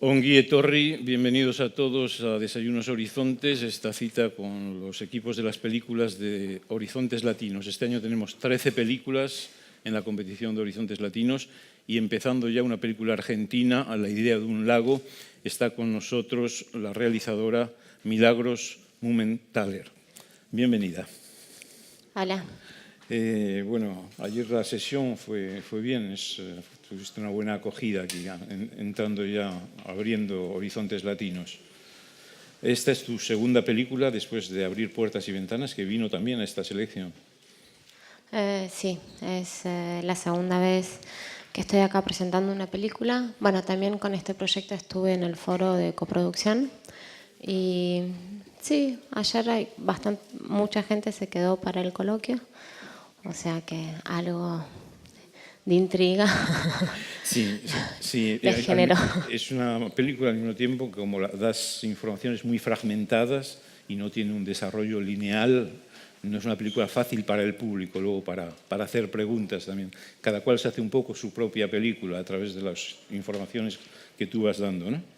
Ongi etorri, bienvenidos a todos a Desayunos Horizontes, esta cita con los equipos de las películas de Horizontes Latinos. Este año tenemos 13 películas en la competición de Horizontes Latinos y empezando ya una película argentina, A la idea de un lago, está con nosotros la realizadora Milagros Mumenthaler. Bienvenida. Hola. Bueno, ayer la sesión fue bien, tuviste una buena acogida aquí, entrando ya, abriendo Horizontes Latinos. Esta es tu segunda película después de Abrir Puertas y Ventanas, que vino también a esta selección. Sí, es la segunda vez que estoy acá presentando una película. Bueno, también con este proyecto estuve en el foro de coproducción y sí, ayer mucha gente se quedó para el coloquio. O sea que algo de intriga Sí, les generó. Es una película al mismo tiempo que como das informaciones muy fragmentadas y no tiene un desarrollo lineal. No es una película fácil para el público, luego para hacer preguntas también. Cada cual se hace un poco su propia película a través de las informaciones que tú vas dando, ¿no?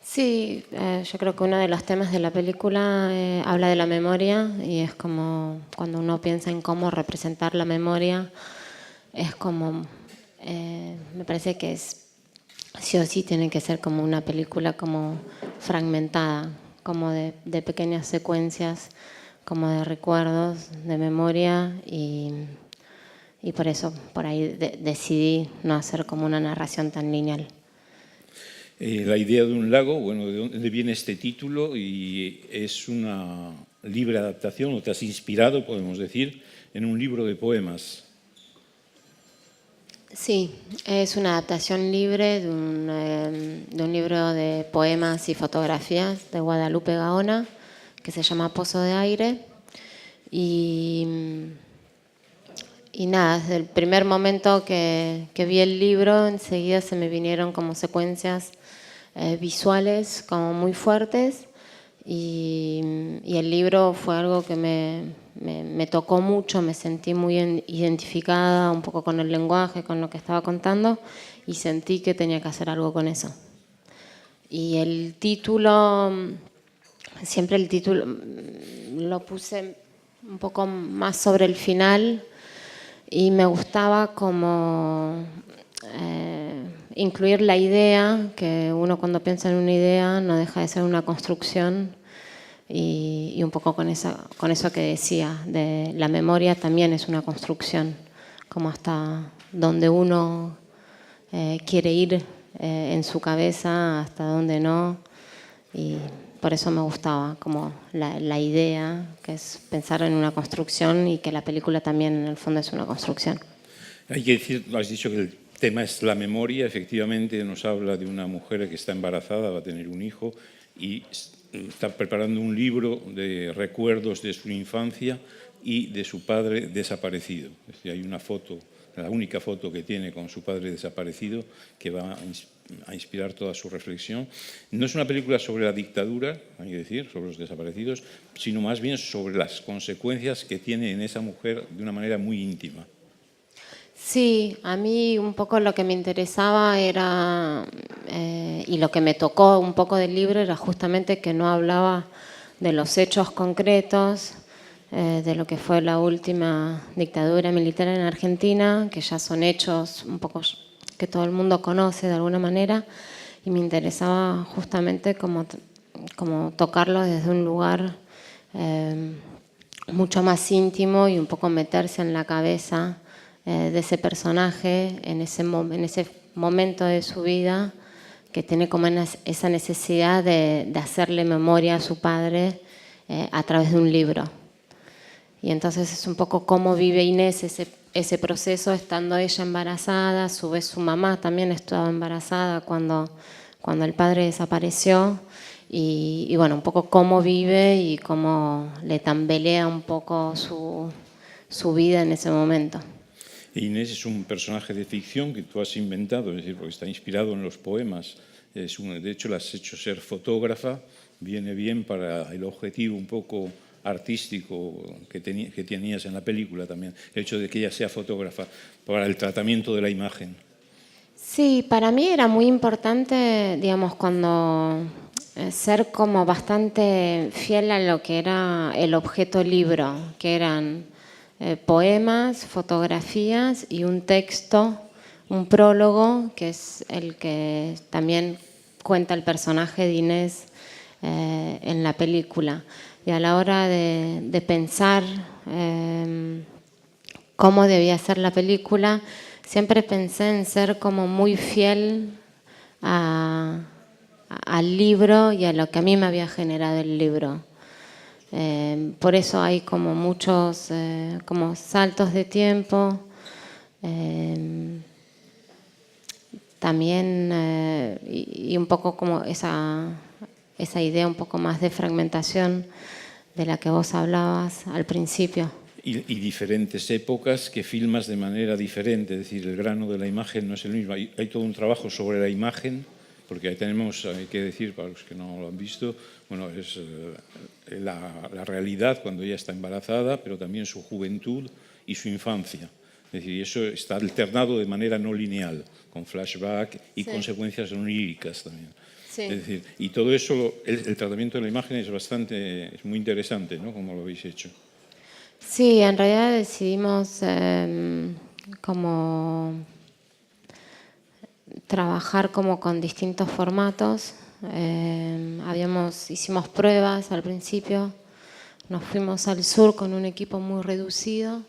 Sí, yo creo que uno de los temas de la película habla de la memoria y es como cuando uno piensa en cómo representar la memoria, es como, me parece que sí o sí tiene que ser como una película como fragmentada, como de pequeñas secuencias, como de recuerdos, de memoria y por eso por ahí decidí no hacer como una narración tan lineal. La idea de un lago, bueno, ¿de dónde viene este título? Y es una libre adaptación, o te has inspirado, podemos decir, en un libro de poemas. Sí, es una adaptación libre de un libro de poemas y fotografías de Guadalupe Gaona, que se llama Pozo de Aire. Y nada, desde el primer momento que vi el libro, enseguida se me vinieron como secuencias visuales como muy fuertes y el libro fue algo que me tocó mucho, me sentí muy identificada un poco con el lenguaje, con lo que estaba contando y sentí que tenía que hacer algo con eso. Y el título, siempre el título lo puse un poco más sobre el final y me gustaba como incluir la idea, que uno cuando piensa en una idea no deja de ser una construcción y un poco con eso que decía, de la memoria también es una construcción, como hasta donde uno quiere ir en su cabeza, hasta donde no, y por eso me gustaba como la idea, que es pensar en una construcción y que la película también en el fondo es una construcción. Hay que decir, has dicho que el tema es la memoria, efectivamente nos habla de una mujer que está embarazada, va a tener un hijo y está preparando un libro de recuerdos de su infancia y de su padre desaparecido. Es decir, hay una foto, la única foto que tiene con su padre desaparecido, que va a inspirar toda su reflexión. No es una película sobre la dictadura, hay que decir, sobre los desaparecidos, sino más bien sobre las consecuencias que tiene en esa mujer de una manera muy íntima. Sí, a mí un poco lo que me interesaba era, y lo que me tocó un poco del libro era justamente que no hablaba de los hechos concretos, de lo que fue la última dictadura militar en Argentina, que ya son hechos un poco que todo el mundo conoce de alguna manera, y me interesaba justamente como tocarlo desde un lugar mucho más íntimo y un poco meterse en la cabeza de ese personaje en ese momento de su vida que tiene como esa necesidad de hacerle memoria a su padre a través de un libro. Y entonces es un poco cómo vive Inés ese proceso estando ella embarazada, a su vez su mamá también estaba embarazada cuando el padre desapareció. Y bueno, un poco cómo vive y cómo le tambelea un poco su vida en ese momento. Inés es un personaje de ficción que tú has inventado, es decir, porque está inspirado en los poemas. De hecho, la has hecho ser fotógrafa, viene bien para el objetivo un poco artístico que tenías en la película también, el hecho de que ella sea fotógrafa, para el tratamiento de la imagen. Sí, para mí era muy importante, digamos, cuando ser como bastante fiel a lo que era el objeto libro, que eran poemas, fotografías y un texto, un prólogo, que es el que también cuenta el personaje de Inés en la película. Y a la hora de pensar cómo debía ser la película, siempre pensé en ser como muy fiel al libro y a lo que a mí me había generado el libro. Por eso hay como muchos como saltos de tiempo. También y un poco como esa idea un poco más de fragmentación de la que vos hablabas al principio. Y diferentes épocas que filmas de manera diferente, es decir, el grano de la imagen no es el mismo. Hay todo un trabajo sobre la imagen, porque ahí tenemos, hay que decir, para los que no lo han visto, bueno, es la realidad cuando ella está embarazada, pero también su juventud y su infancia. Es decir, eso está alternado de manera no lineal, con flashback y consecuencias oníricas también. Sí. Es decir, y todo eso, el tratamiento de la imagen es muy interesante, ¿no? Como lo habéis hecho. Sí, en realidad decidimos como trabajar como con distintos formatos. Hicimos pruebas al principio, nos fuimos al sur con un equipo muy reducido.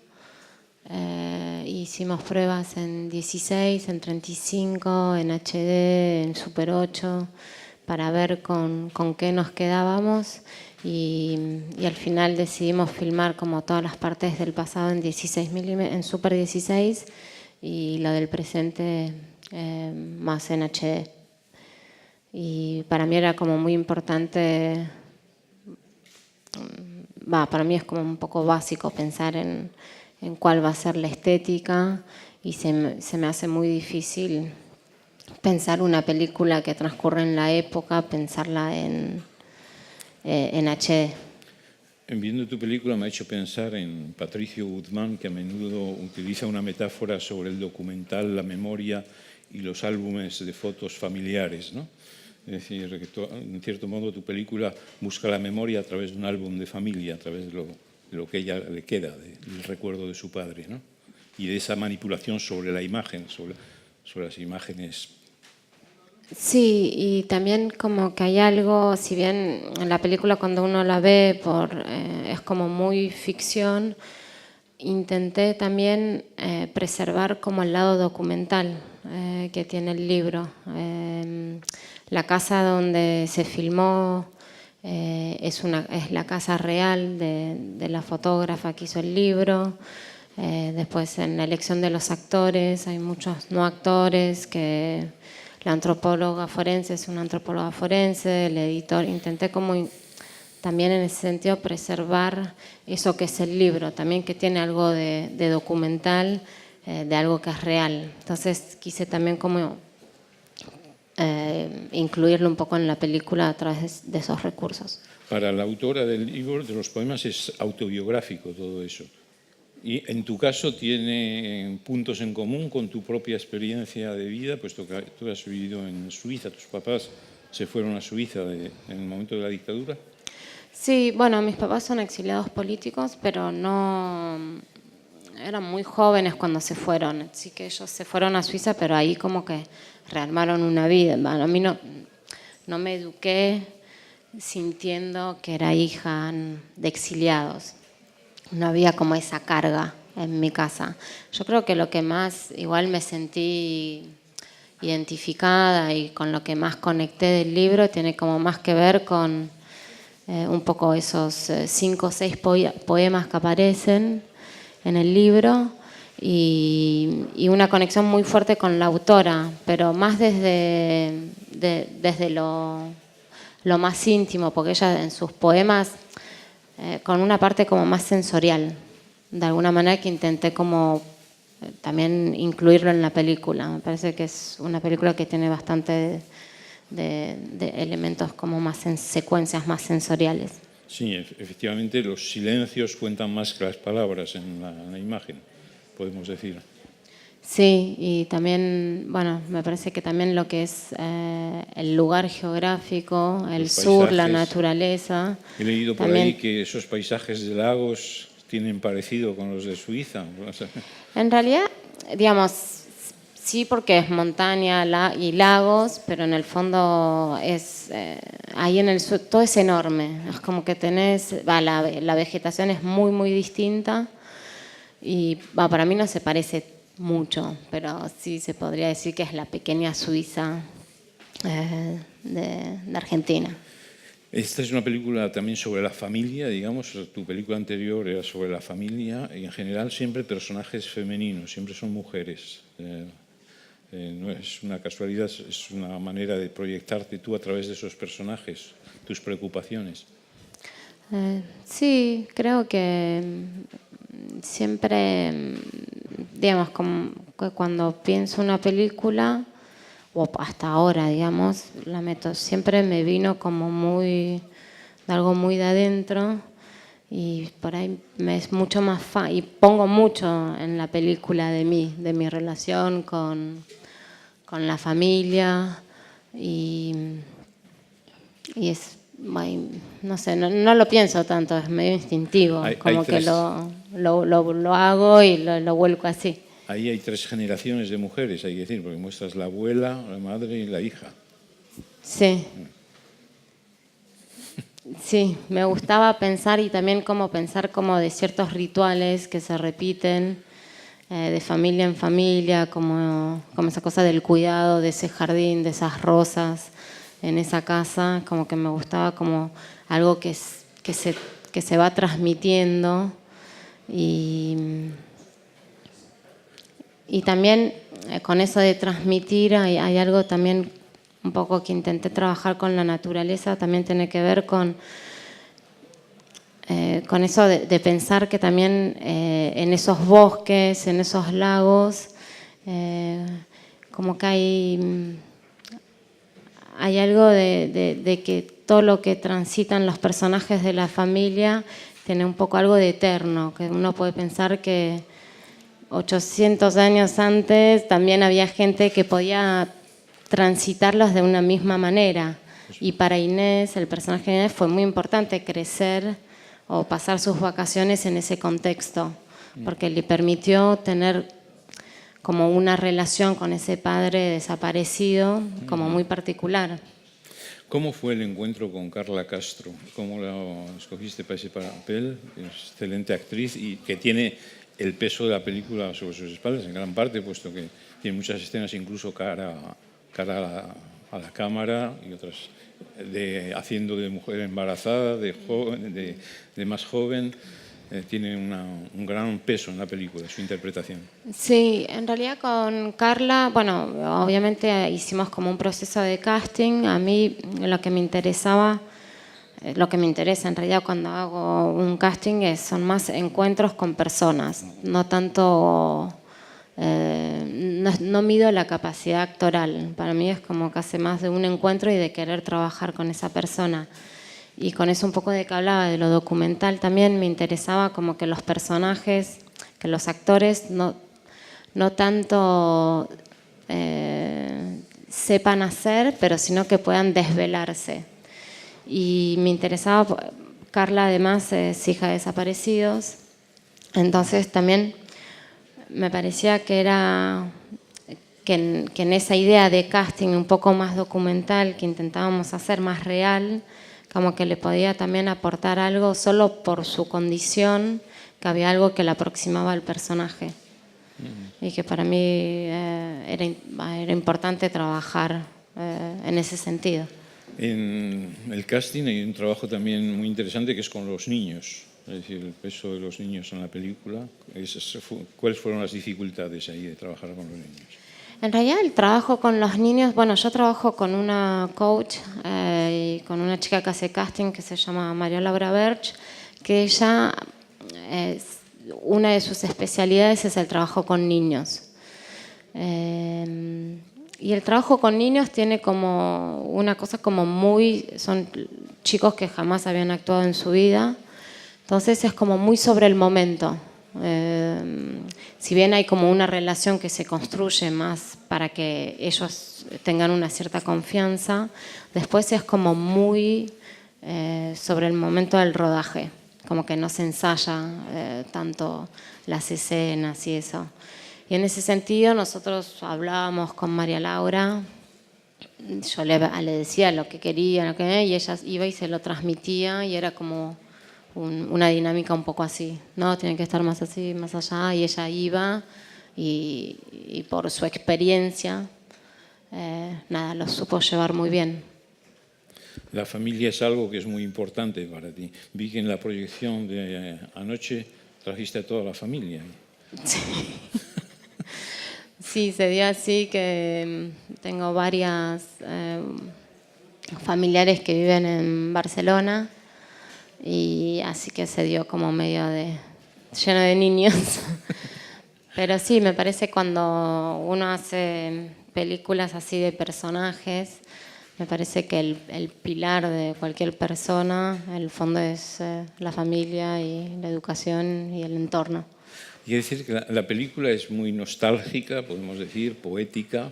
Hicimos pruebas en 16, en 35, en HD, en Super 8, para ver con qué nos quedábamos. Y al final decidimos filmar como todas las partes del pasado en 16 en Super 16 y lo del presente más en HD. Y para mí era como muy importante, para mí es como un poco básico pensar en cuál va a ser la estética y se me hace muy difícil pensar una película que transcurre en la época, pensarla en HD. Viendo tu película me ha hecho pensar en Patricio Guzmán, que a menudo utiliza una metáfora sobre el documental, la memoria y los álbumes de fotos familiares, ¿no? Es decir, que en cierto modo tu película busca la memoria a través de un álbum de familia, a través de lo que a ella le queda, del recuerdo de su padre, ¿no? Y de esa manipulación sobre la imagen, sobre las imágenes. Sí, y también como que hay algo, si bien en la película cuando uno la ve es como muy ficción, intenté también preservar como el lado documental que tiene el libro. La casa donde se filmó es la casa real de la fotógrafa que hizo el libro. Después en la elección de los actores hay muchos no actores que... La antropóloga forense es una antropóloga forense, el editor, intenté como también en ese sentido preservar eso que es el libro, también que tiene algo de documental, de algo que es real. Entonces quise también como incluirlo un poco en la película a través de esos recursos. Para la autora del libro, de los poemas, es autobiográfico todo eso. Y en tu caso tiene puntos en común con tu propia experiencia de vida, puesto que tú has vivido en Suiza, tus papás se fueron a Suiza en el momento de la dictadura. Sí, bueno, mis papás son exiliados políticos, pero no eran muy jóvenes cuando se fueron, así que ellos se fueron a Suiza, pero ahí como que rearmaron una vida. Bueno, a mí no me eduqué sintiendo que era hija de exiliados. No había como esa carga en mi casa. Yo creo que lo que más igual me sentí identificada y con lo que más conecté del libro tiene como más que ver con un poco esos 5 o 6 poemas que aparecen en el libro y una conexión muy fuerte con la autora, pero más desde lo más íntimo, porque ella en sus poemas con una parte como más sensorial, de alguna manera que intenté como también incluirlo en la película. Me parece que es una película que tiene bastante de elementos como más en secuencias más sensoriales. Sí, efectivamente los silencios cuentan más que las palabras en la imagen, podemos decir. Sí, y también, bueno, me parece que también lo que es el lugar geográfico, el sur, la naturaleza. He leído por también, ahí que esos paisajes de lagos tienen parecido con los de Suiza. En realidad, digamos, sí, porque es montaña y lagos, pero en el fondo es ahí en el sur todo es enorme. Es como que la vegetación es muy, muy distinta y para mí no se parece mucho, pero sí se podría decir que es la pequeña Suiza de Argentina. Esta es una película también sobre la familia, digamos. Tu película anterior era sobre la familia y en general siempre personajes femeninos, siempre son mujeres. No es una casualidad, es una manera de proyectarte tú a través de esos personajes, tus preocupaciones. Sí, creo que siempre, digamos, cuando pienso una película, o hasta ahora, digamos, siempre me vino como de algo muy de adentro y por ahí me es mucho más y pongo mucho en la película de mi relación con la familia y es, no sé, no lo pienso tanto, es medio instintivo, que lo hago y lo vuelco así. Ahí hay 3 generaciones de mujeres, hay que decir, porque muestras la abuela, la madre y la hija. Sí. Sí, me gustaba pensar y también pensar como de ciertos rituales que se repiten de familia en familia, como esa cosa del cuidado de ese jardín, de esas rosas en esa casa, como que me gustaba como algo que se va transmitiendo y también con eso de transmitir hay algo también un poco que intenté trabajar con la naturaleza, también tiene que ver con eso de pensar que también en esos bosques, en esos lagos, como que hay algo de que todo lo que transitan los personajes de la familia tiene un poco algo de eterno, que uno puede pensar que 800 años antes también había gente que podía transitarlos de una misma manera. Y para Inés, el personaje de Inés, fue muy importante crecer o pasar sus vacaciones en ese contexto, porque le permitió tener como una relación con ese padre desaparecido como muy particular. ¿Cómo fue el encuentro con Carla Castro? ¿Cómo la escogiste para ese papel? Es excelente actriz y que tiene el peso de la película sobre sus espaldas en gran parte, puesto que tiene muchas escenas incluso cara a la cámara y otras haciendo de mujer embarazada, de más joven. Tiene un gran peso en la película, su interpretación. Sí, en realidad con Carla, bueno, obviamente hicimos como un proceso de casting. A mí lo que me interesa en realidad cuando hago un casting son más encuentros con personas, no tanto, no mido la capacidad actoral. Para mí es como que hace más de un encuentro y de querer trabajar con esa persona. Y con eso un poco de que hablaba de lo documental también me interesaba como que los personajes, que los actores no tanto sepan hacer, pero sino que puedan desvelarse. Y me interesaba, Carla además es hija de desaparecidos, entonces también me parecía que en esa idea de casting un poco más documental que intentábamos hacer más real, como que le podía también aportar algo solo por su condición, que había algo que le aproximaba al personaje. Y que para mí era importante trabajar en ese sentido. En el casting hay un trabajo también muy interesante que es con los niños, es decir, el peso de los niños en la película. ¿Cuáles fueron las dificultades ahí de trabajar con los niños? En realidad el trabajo con los niños, bueno, yo trabajo con una coach y con una chica que hace casting que se llama María Laura Berch, que ella, una de sus especialidades es el trabajo con niños. Y el trabajo con niños tiene como una cosa como son chicos que jamás habían actuado en su vida, entonces es como muy sobre el momento. si bien hay como una relación que se construye más para que ellos tengan una cierta confianza, después es como muy sobre el momento del rodaje, como que no se ensaya tanto las escenas y eso. Y en ese sentido nosotros hablábamos con María Laura, yo le decía lo que quería, y ella iba y se lo transmitía y era como una dinámica un poco así, ¿no? Tienen que estar más así, más allá, y ella iba y por su experiencia, nada, lo supo llevar muy bien. La familia es algo que es muy importante para ti. Vi que en la proyección de anoche trajiste a toda la familia. Sí. Sí, se dio así que tengo varias familiares que viven en Barcelona y así que se dio como medio lleno de niños. Pero sí, me parece cuando uno hace películas así de personajes, me parece que el pilar de cualquier persona, el fondo es la familia y la educación y el entorno. Quiero decir que la película es muy nostálgica, podemos decir, poética,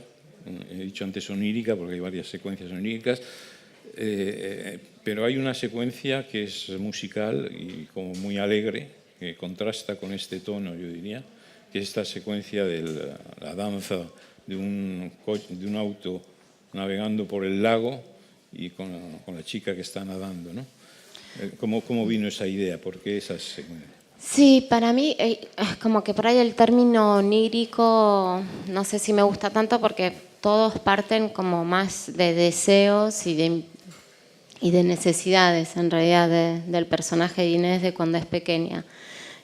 he dicho antes onírica porque hay varias secuencias oníricas, pero hay una secuencia que es musical y como muy alegre, que contrasta con este tono, yo diría, que es esta secuencia de la danza de un auto navegando por el lago y con la chica que está nadando, ¿no? ¿Cómo vino esa idea? ¿Por qué esa secuencia? Sí, para mí es como que por ahí el término onírico no sé si me gusta tanto porque todos parten como más de deseos y de necesidades en realidad del personaje de Inés de cuando es pequeña.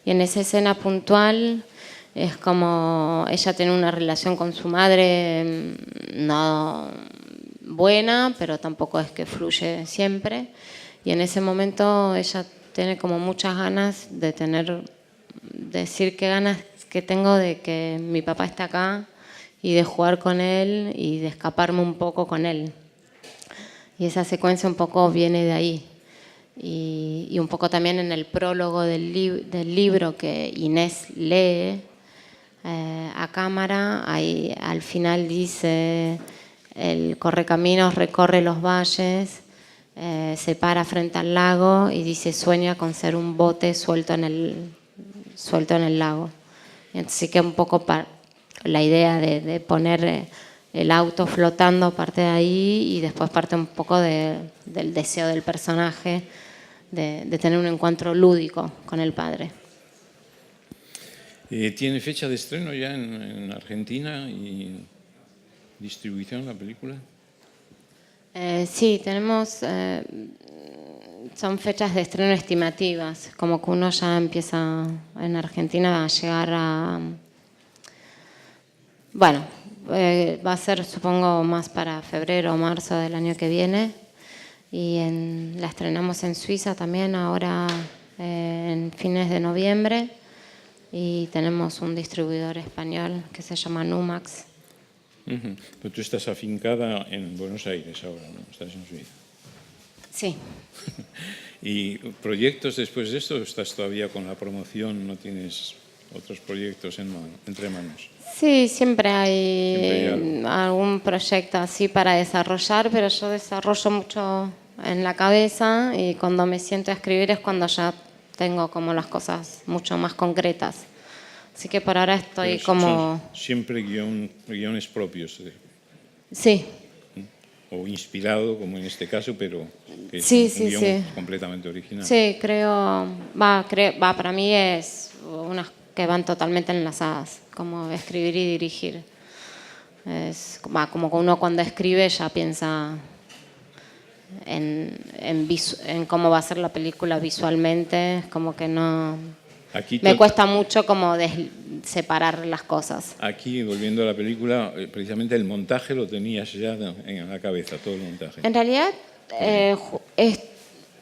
Y en esa escena puntual es como ella tiene una relación con su madre no buena, pero tampoco es que fluye siempre. Y en ese momento ella tiene como muchas ganas de decir qué ganas que tengo de que mi papá está acá y de jugar con él y de escaparme un poco con él. Y esa secuencia un poco viene de ahí. Y un poco también en el prólogo del libro que Inés lee a cámara, ahí al final dice, el correcaminos recorre los valles, se para frente al lago y dice, sueña con ser un bote suelto en el lago. Y entonces que un poco la idea de poner el auto flotando parte de ahí y después parte un poco del deseo del personaje de tener un encuentro lúdico con el padre. ¿Tiene fecha de estreno ya en Argentina y distribución la película? Sí, tenemos, son fechas de estreno estimativas, como que uno ya empieza en Argentina a llegar a, bueno, va a ser supongo más para febrero o marzo del año que viene y la estrenamos en Suiza también ahora en fines de noviembre y tenemos un distribuidor español que se llama Numax. Pero tú estás afincada en Buenos Aires ahora, ¿no? Estás en Suiza. Sí. ¿Y proyectos después de esto? ¿Estás todavía con la promoción? ¿No tienes otros proyectos entre manos? Sí, siempre hay algún proyecto así para desarrollar, pero yo desarrollo mucho en la cabeza y cuando me siento a escribir es cuando ya tengo como las cosas mucho más concretas. Así que por ahora estoy como... Son siempre guiones propios. Sí. O inspirado, como en este caso, pero que es sí, un guión completamente original. Sí, creo, para mí es unas que van totalmente enlazadas, como escribir y dirigir. Es como que uno cuando escribe ya piensa en cómo va a ser la película visualmente, es como que no... Me cuesta mucho como separar las cosas. Aquí, volviendo a la película, precisamente el montaje lo tenías ya en la cabeza, todo el montaje. En realidad,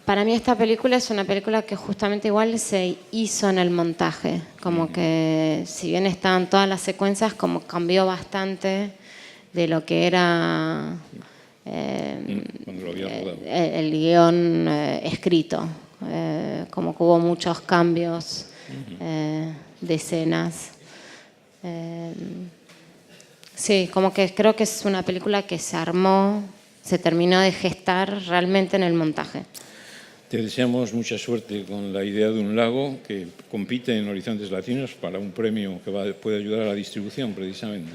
para mí esta película es una película que justamente igual se hizo en el montaje. Como que si bien estaban todas las secuencias, como cambió bastante de lo que era el guión escrito. Como que hubo muchos cambios de escenas Sí, como que creo que es una película que se armó, se terminó de gestar realmente en el montaje. Te deseamos mucha suerte con la idea de un lago que compite en Horizontes Latinos para un premio que puede ayudar a la distribución, precisamente.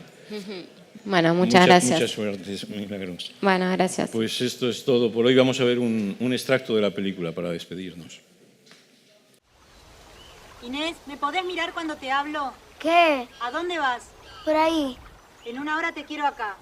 Bueno, muchas gracias. Mucha suerte, Milagros. Bueno, gracias. Pues esto es todo por hoy. Vamos a ver un extracto de la película para despedirnos. Inés, ¿me podés mirar cuando te hablo? ¿Qué? ¿A dónde vas? Por ahí. En una hora te quiero acá.